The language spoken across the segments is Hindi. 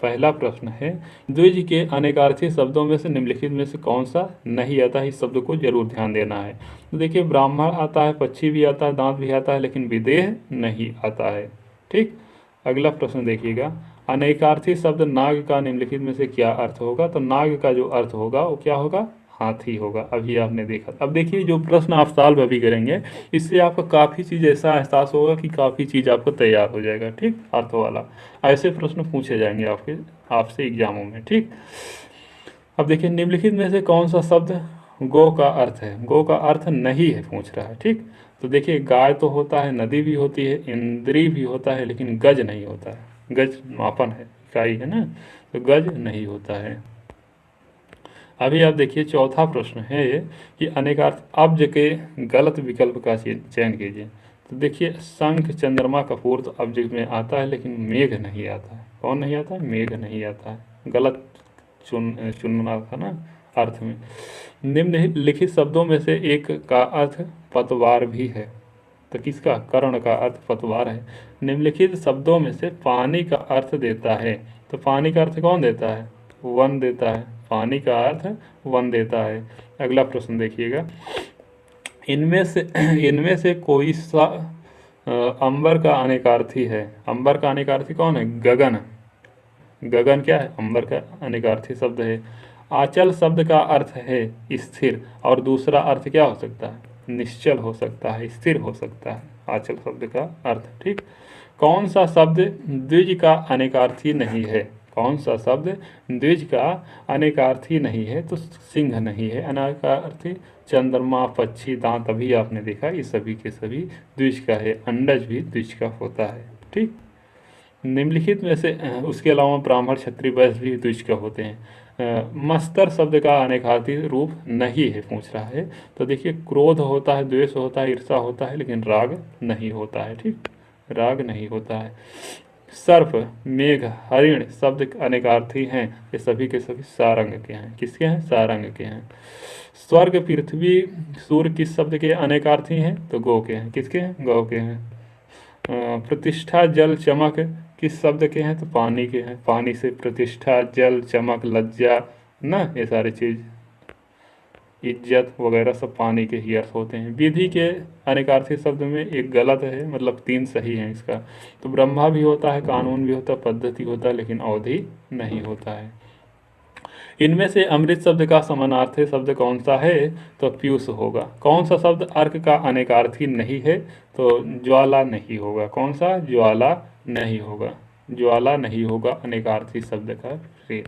पहला प्रश्न है, द्विज के अनेकार्थी शब्दों में से निम्नलिखित में से कौन सा नहीं आता है, इस शब्द को जरूर ध्यान देना है। तो देखिए, ब्राह्मण आता है, पक्षी भी आता है, दांत भी आता है, लेकिन विदेह नहीं आता है। ठीक। अगला प्रश्न देखिएगा, अनेकार्थी शब्द नाग का निम्नलिखित में से क्या अर्थ होगा। तो नाग का जो अर्थ होगा वो क्या होगा, हाथी होगा। अभी आपने देखा। अब देखिए, जो प्रश्न आप साल में भी करेंगे, इससे आपको काफ़ी चीज़ ऐसा एहसास होगा कि काफ़ी चीज़ आपको तैयार हो जाएगा। ठीक, अर्थ वाला ऐसे प्रश्न पूछे जाएंगे आपसे एग्जामों में। ठीक। अब देखिए, निम्नलिखित में से कौन सा शब्द गो का अर्थ है। गो का अर्थ नहीं है पूछ रहा है। ठीक। तो देखिए, गाय तो होता है, नदी भी होती है, इंद्री भी होता है, लेकिन गज नहीं होता है। गज मापन है, इकाई है ना, तो गज नहीं होता है। अभी आप देखिए, चौथा प्रश्न है कि अनेकार्थ अब्ज के गलत विकल्प का चयन कीजिए। तो देखिए, शंख, चंद्रमा, कपूर तो अब्ज में आता है, लेकिन मेघ नहीं आता है। कौन नहीं आता है, मेघ नहीं आता है। गलत चुनना था ना अर्थ में। निम्नलिखित शब्दों में से एक का अर्थ पतवार भी है। तो किसका, कर्ण का अर्थ पतवार है। निम्नलिखित शब्दों में से पानी का अर्थ देता है। तो पानी का अर्थ कौन देता है, वन देता है। पानी का अर्थ वन देता है। अगला प्रश्न देखिएगा, इनमें से कोई सा अंबर का अनेकार्थी है। अंबर का अनेकार्थी कौन है, गगन। गगन क्या है, अंबर का अनेकार्थी शब्द है। आंचल शब्द का अर्थ है स्थिर, और दूसरा अर्थ क्या हो सकता है, निश्चल हो सकता है, स्थिर हो सकता है आंचल शब्द का अर्थ। ठीक। कौन सा शब्द द्विज का अनेकार्थी नहीं है। कौन सा शब्द द्विज का अनेकार्थी नहीं है। तो सिंह नहीं है अनेकार्थी। चंद्रमा, पक्षी, दांत अभी आपने देखा, ये सभी के सभी द्विज का है। अंडज भी द्विज का होता है। ठीक। निम्नलिखित में से उसके अलावा ब्राह्मण, क्षत्रिय, वैश्य भी द्विज का होते हैं। मस्तर शब्द का अनेकार्थी रूप नहीं है पूछ रहा है। तो देखिए, क्रोध होता है, द्वेष होता है, ईर्षा होता है, लेकिन राग नहीं होता है। ठीक, राग नहीं होता है। सर्प, मेघ, हरिण शब्द अनेकार्थी हैं। ये सभी के सभी सारंग के हैं। किसके हैं, सारंग के हैं। स्वर्ग, पृथ्वी, सूर्य किस शब्द के अनेकार्थी हैं। तो गौ के हैं। किसके हैं, गौ के हैं। प्रतिष्ठा, जल, चमक किस शब्द के हैं। तो पानी के हैं। पानी से प्रतिष्ठा, जल, चमक, लज्जा ना, ये सारी चीज़, इज्जत वगैरह सब पानी के ही अर्थ होते हैं। विधि के अनेकार्थी शब्द में एक गलत है, मतलब 3 सही हैं इसका। तो ब्रह्मा भी होता है, कानून भी होता है, पद्धति होता है, लेकिन अवधि नहीं होता है। इनमें से अमृत शब्द का समानार्थी शब्द कौन सा है। तो पीयूष होगा। कौन सा शब्द अर्क का अनेकार्थी नहीं है। तो ज्वाला नहीं होगा। कौन सा, ज्वाला नहीं होगा। ज्वाला नहीं होगा अनेकार्थी शब्द का प्रयोग।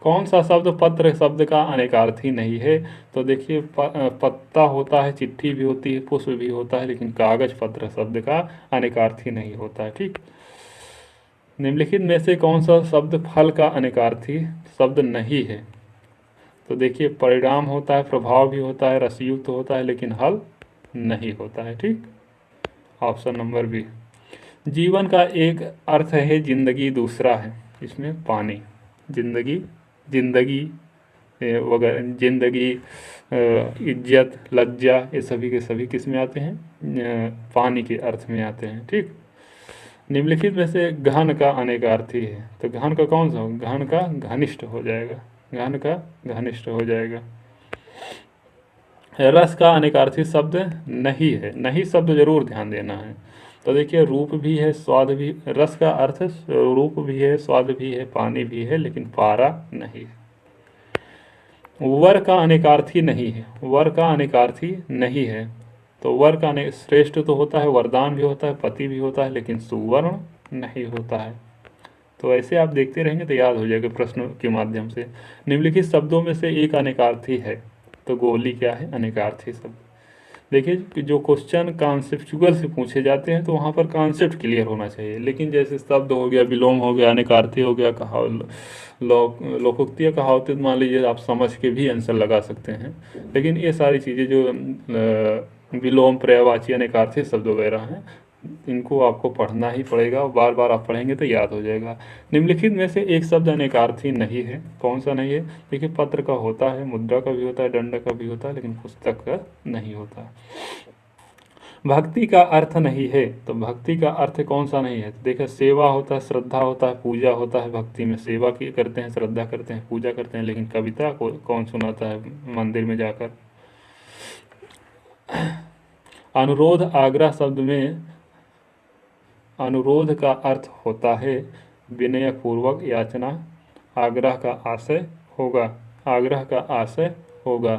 कौन सा शब्द पत्र शब्द का अनेकार्थी नहीं है। तो देखिए, पत्ता होता है, चिट्ठी भी होती है, पुष्प भी होता है, लेकिन कागज पत्र शब्द का अनेकार्थी नहीं होता है। ठीक। निम्नलिखित में से कौन सा शब्द फल का अनेकार्थी शब्द नहीं है। तो देखिए, परिणाम होता है, प्रभाव भी होता है, रसयुक्त होता है, लेकिन हल नहीं होता है। ठीक, ऑप्शन नंबर बी। जीवन का एक अर्थ है, जिंदगी दूसरा है। इसमें पानी, जिंदगी, जिंदगी वगैरह, जिंदगी, इज्जत, लज्जा, ये सभी के सभी किस में आते हैं, पानी के अर्थ में आते हैं। ठीक। निम्नलिखित में से घन का अनेकार्थी है। तो घन का कौन सा हो, घन का घनिष्ठ हो जाएगा। घन का घनिष्ठ हो जाएगा। रस का अनेकार्थी शब्द नहीं है। नहीं शब्द जरूर ध्यान देना है। तो देखिए, रूप भी है, स्वाद भी, रस का अर्थ रूप भी है, स्वाद भी है, पानी भी है, लेकिन पारा नहीं है। वर का अनेकार्थी नहीं है। वर का अनेकार्थी नहीं है। तो वर का श्रेष्ठ तो होता है, वरदान भी होता है, पति भी होता है, लेकिन सुवर्ण नहीं होता है। तो ऐसे आप देखते रहेंगे तो याद हो जाएगा प्रश्नों के माध्यम से। निम्नलिखित शब्दों में से एक अनेकार्थी है। तो गोली क्या है, अनेकार्थी शब्द। देखिए, कि जो क्वेश्चन कॉन्सेप्चुअल से पूछे जाते हैं तो वहाँ पर कॉन्सेप्ट क्लियर होना चाहिए। लेकिन जैसे शब्द हो गया, विलोम हो गया, अनेकार्थी हो गया, लोकोक्ति या कहावतें, मान लीजिए आप समझ के भी आंसर लगा सकते हैं। लेकिन ये सारी चीज़ें जो विलोम, पर्यायवाची, अनेकार्थी शब्द वगैरह हैं, इनको आपको पढ़ना ही पड़ेगा, और बार बार आप पढ़ेंगे तो याद हो जाएगा। निम्नलिखित में से एक शब्द अनेकार्थी नहीं है। कौन सा नहीं है। देखिए, पत्र का होता है, मुद्रा का भी होता है, दंड का भी होता है, लेकिन पुस्तक का नहीं होता। भक्ति का अर्थ नहीं है, तो भक्ति का अर्थ कौन सा नहीं है? देखो, सेवा होता है, श्रद्धा होता है, पूजा होता है। भक्ति में सेवा की करते हैं, श्रद्धा करते हैं, पूजा करते हैं, लेकिन कविता को कौन सुनाता है मंदिर में जाकर? अनुरोध, आग्रह शब्द में अनुरोध का अर्थ होता है विनय पूर्वक याचना। आग्रह का आशय होगा, आग्रह का आशय होगा,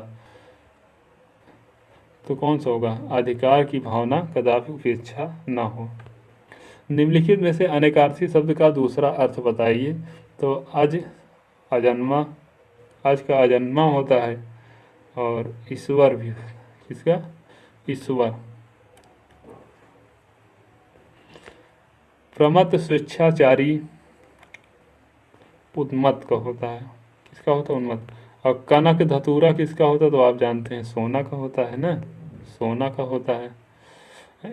तो कौन सा होगा? अधिकार की भावना, कदापि उपेक्षा न हो। निम्नलिखित में से अनेकार्थी शब्द का दूसरा अर्थ बताइए। तो अज, अजन्मा, आज का अजन्मा होता है, और ईश्वर भी, किसका? ईश्वर। प्रमत्त, स्वेच्छाचारी, उन्मत्त का होता है। किसका होता है? उन्मत्त। और कनक धतूरा किसका होता है? तो आप जानते हैं, सोना का होता है ना, सोना का होता है।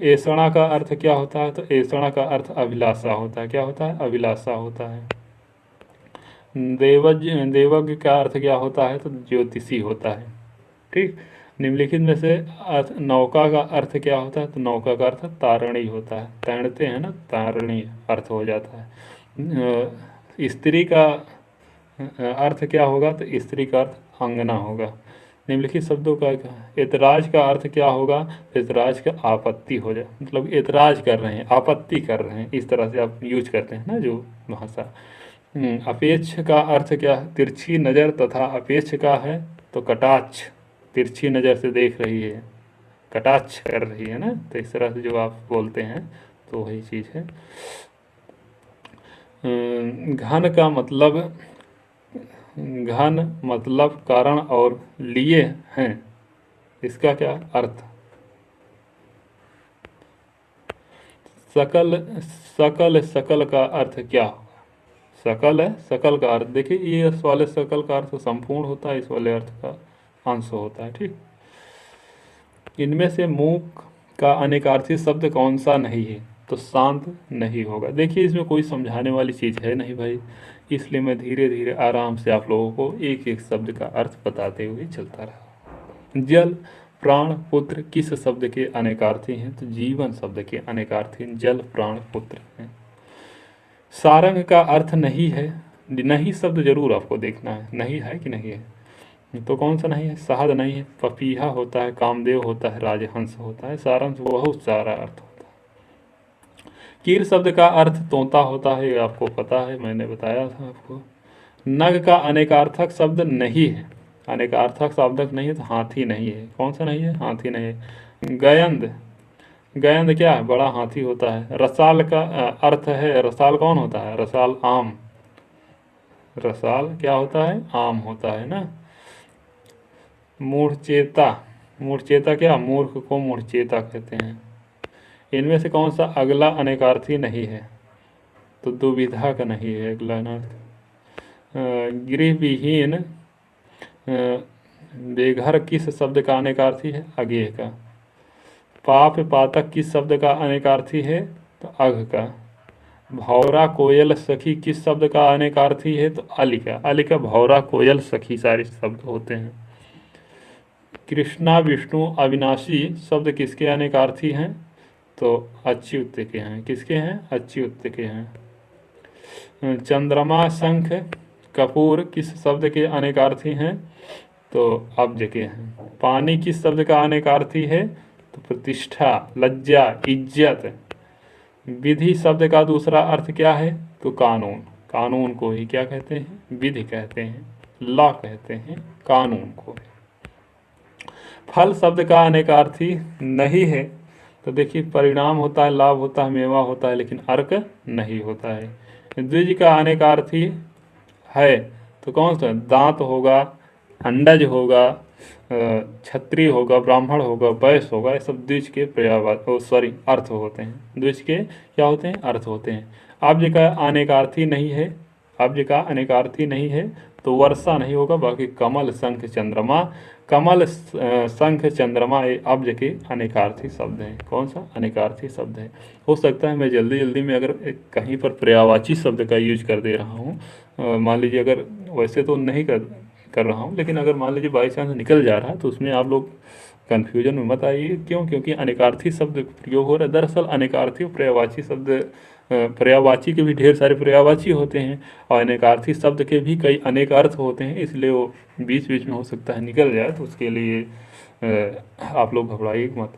ऐसणा का अर्थ क्या होता है? तो ऐसणा का अर्थ अभिलाषा होता है। क्या होता है? अभिलाषा होता है। देवज्ञ का अर्थ क्या होता है? तो ज्योतिषी होता है। ठीक। निम्नलिखित में से नौका का अर्थ क्या होता है? तो नौका का अर्थ तारणी होता है। तैरते हैं ना, तारणी अर्थ हो जाता है। स्त्री का अर्थ क्या होगा? तो स्त्री का अर्थ अंगना होगा। निम्नलिखित शब्दों का ऐतराज का अर्थ क्या होगा? ऐतराज का आपत्ति हो जाए, मतलब ऐतराज कर रहे हैं, आपत्ति कर रहे हैं, इस तरह से आप यूज करते हैं ना जो भाषा। अपेक्ष का अर्थ क्या? तिरछी नज़र तथा अपेक्ष का है तो कटाक्ष, तिरछी नज़र से देख रही है, कटाक्ष कर रही है ना, तो इस तरह से जो आप बोलते हैं तो वही चीज़ है। घन का मतलब, घन मतलब कारण और लिए हैं, इसका क्या अर्थ? सकल, सकल, सकल का अर्थ क्या होगा? सकल है, सकल का अर्थ देखिए, ये इस वाले सकल का अर्थ संपूर्ण होता है, इस वाले अर्थ का अंश होता है। ठीक। इनमें से मूक का अनेकार्थी शब्द कौन सा नहीं है? तो शांत नहीं होगा। देखिए, इसमें कोई समझाने वाली चीज़ है नहीं भाई, इसलिए मैं धीरे धीरे आराम से आप लोगों को एक एक शब्द का अर्थ बताते हुए चलता रहा। जल, प्राण, पुत्र किस शब्द के अनेकार्थी हैं? तो जीवन शब्द के अनेकार्थी जल, प्राण, पुत्र हैं। सारंग का अर्थ नहीं है, नहीं शब्द जरूर आपको देखना है, नहीं है कि नहीं है? तो कौन सा नहीं है? शहद नहीं है, पपीहा होता है, कामदेव होता है, राजहंस होता है, सारांश बहुत सारा अर्थ होता है। कीर शब्द का अर्थ तोता होता है, ये आपको पता है, मैंने बताया था आपको। नग का अनेकार्थक शब्द नहीं है, अनेकार्थक शब्द नहीं है तो हाथी नहीं है। कौन सा नहीं है? हाथी नहीं है। गयंद, गयंद क्या है? बड़ा हाथी होता है। रसाल का अर्थ है, रसाल कौन होता है? रसाल आम, रसाल क्या होता है? आम होता है ना। मूढ़चेता, मूढ़चेता क्या? मूर्ख को मूढ़चेता कहते हैं। इनमें से कौन सा अगला अनेकार्थी नहीं है? तो दुविधा का नहीं है अगला अनर्थ। गृह विहीन, बेघर किस शब्द का अनेकार्थी है? अगेह का। पाप पातक किस शब्द का अनेकार्थी है? तो अघ का। भौरा कोयल सखी किस शब्द का अनेकार्थी है? तो अलिका, अलिका, भौरा, कोयल, सखी सारे शब्द होते हैं। कृष्णा, विष्णु, अविनाशी शब्द किसके अनेकार्थी हैं? तो अच्युत के हैं। किसके हैं? अच्युत के हैं। चंद्रमा, शंख, कपूर किस शब्द के अनेकार्थी हैं? तो अब्ज के हैं। पानी किस शब्द का अनेकार्थी है? तो प्रतिष्ठा, लज्जा, इज्जत। विधि शब्द का दूसरा अर्थ क्या है? तो कानून, कानून को ही क्या कहते हैं? विधि कहते हैं, लॉ कहते हैं कानून को। फल शब्द का अनेकार्थी नहीं है, तो देखिए, परिणाम होता है, लाभ होता है, मेवा होता है, लेकिन अर्क नहीं होता है। द्विज का अनेकार्थी है, तो कौन सा? दांत होगा, अंडज होगा, क्षत्रिय होगा, ब्राह्मण होगा, वैश्य होगा, ये सब द्विज के पर्यायवाची अर्थ होते हैं। द्विज के क्या होते हैं? अर्थ होते हैं। अब्ज का अनेकार्थी नहीं है, अब्ज का अनेकार्थी नहीं है, तो वर्षा नहीं होगा। बाकी कमल, शंख, चंद्रमा, कमल, शंख, चंद्रमा ये अब्ज के अनेकार्थी शब्द हैं। कौन सा? अनेकार्थी शब्द है। हो सकता है मैं जल्दी जल्दी में अगर कहीं पर पर्यायवाची शब्द का यूज कर दे रहा हूँ, मान लीजिए, अगर वैसे तो नहीं कर, कर रहा हूँ, लेकिन अगर मान लीजिए बाई चांस निकल जा रहा है तो उसमें आप लोग कन्फ्यूजन में मत आइए। क्यों? क्योंकि अनेकार्थी शब्द प्रयोग हो रहा है। दरअसल अनेकार्थी और पर्यायवाची शब्द, पर्यायवाची के भी ढेर सारे पर्यायवाची होते हैं और अनेकार्थी शब्द के भी कई अनेक अर्थ होते हैं, इसलिए वो बीच बीच में हो सकता है निकल जाए, तो उसके लिए आप लोग घबराइए मत।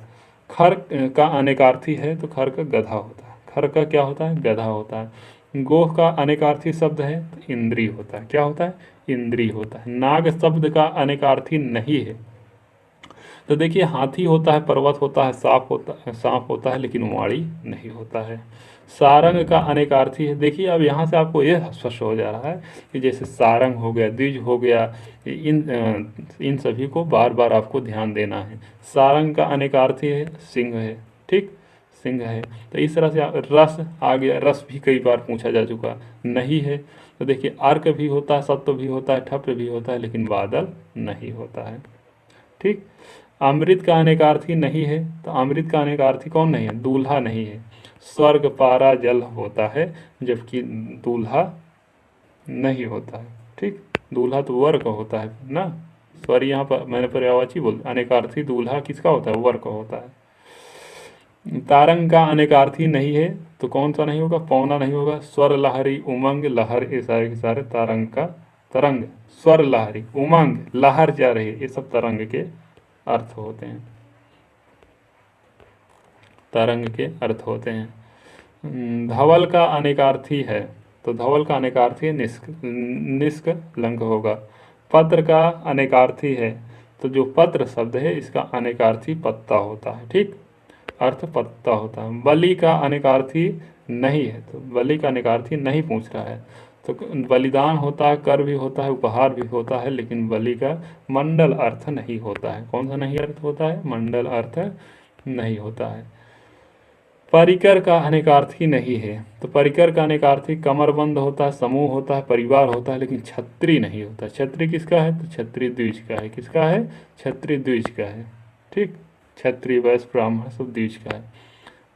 खर का अनेकार्थी है तो खर का गधा होता है। खर का क्या होता है? गधा होता है। गोह का अनेकार्थी शब्द है तो इंद्री होता है। क्या होता है? इंद्री होता है। नाग शब्द का अनेकार्थी नहीं है तो देखिए हाथी होता है, पर्वत होता है, सांप होता है, लेकिन वाणी नहीं होता है। सारंग का अनेकार्थी है। देखिए अब यहाँ से आपको यह स्पष्ट हो जा रहा है कि जैसे सारंग हो गया, द्विज हो गया, इन सभी को बार बार आपको ध्यान देना है। सारंग का अनेकार्थी है सिंह है, ठीक, सिंह है। तो इस तरह से रस आ गया, रस भी कई बार पूछा जा चुका, नहीं है। तो देखिए अर्क भी होता है, सत्व भी होता है, ठप भी होता है, लेकिन बादल नहीं होता है, ठीक। अमृत का अनेकार्थी नहीं है तो अमृत का अनेकार्थी कौन नहीं है? दूल्हा नहीं है। स्वर्ग पारा जल होता है जबकि दूल्हा नहीं होता है, ठीक। दूल्हा तो वर का होता है ना। स्वर यहाँ पर मैंने पर्यायवाची बोल, अनेकार्थी दूल्हा किसका होता है? वर का होता है। तारंग का अनेकार्थी नहीं है तो कौन सा नहीं होगा? पौना नहीं होगा। स्वर लहरी उमंग लहर, ये सारे के सारे तारंग का, तरंग, स्वर लहरी उमंग लहर जा रही है, ये सब तरंग के अर्थ होते हैं, तरंग के अर्थ होते हैं। धवल का अनेकार्थी है तो धवल का अनेकार्थी निष्क लंग होगा। पत्र का अनेकार्थी है तो जो पत्र शब्द है इसका अनेकार्थी पत्ता होता है, ठीक, अर्थ पत्ता होता है। बलि का अनेकार्थी नहीं है तो बलि का अनेकार्थी नहीं पूछ रहा है। तो बलिदान होता है, कर भी होता है, उपहार भी होता है, लेकिन बलि का मंडल अर्थ नहीं होता है। कौन सा नहीं अर्थ होता है? मंडल अर्थ नहीं होता है। परिकर का अनेकार्थी नहीं है तो परिकर का अनेकार्थी कमरबंद होता है, समूह होता है, परिवार होता है, लेकिन छत्री नहीं होता। छत्री किसका है? तो छत्री द्विज का है। किसका है? छत्री द्विज का है, ठीक। क्षत्रिय वैश्य ब्राह्मण सब द्विज का है।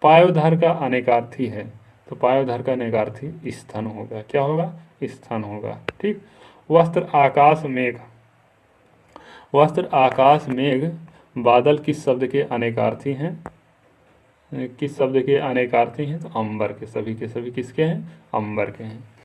पायोधर का अनेकार्थी है तो पायोधर का अनेकार्थी स्तन होगा। क्या होगा? स्तन होगा, ठीक। वस्त्र आकाश मेघ, वस्त्र आकाश मेघ बादल किस शब्द के अनेकार्थी हैं? किस शब्द के अनेकार्थी हैं? तो अंबर के, सभी के सभी किसके हैं? अंबर के हैं।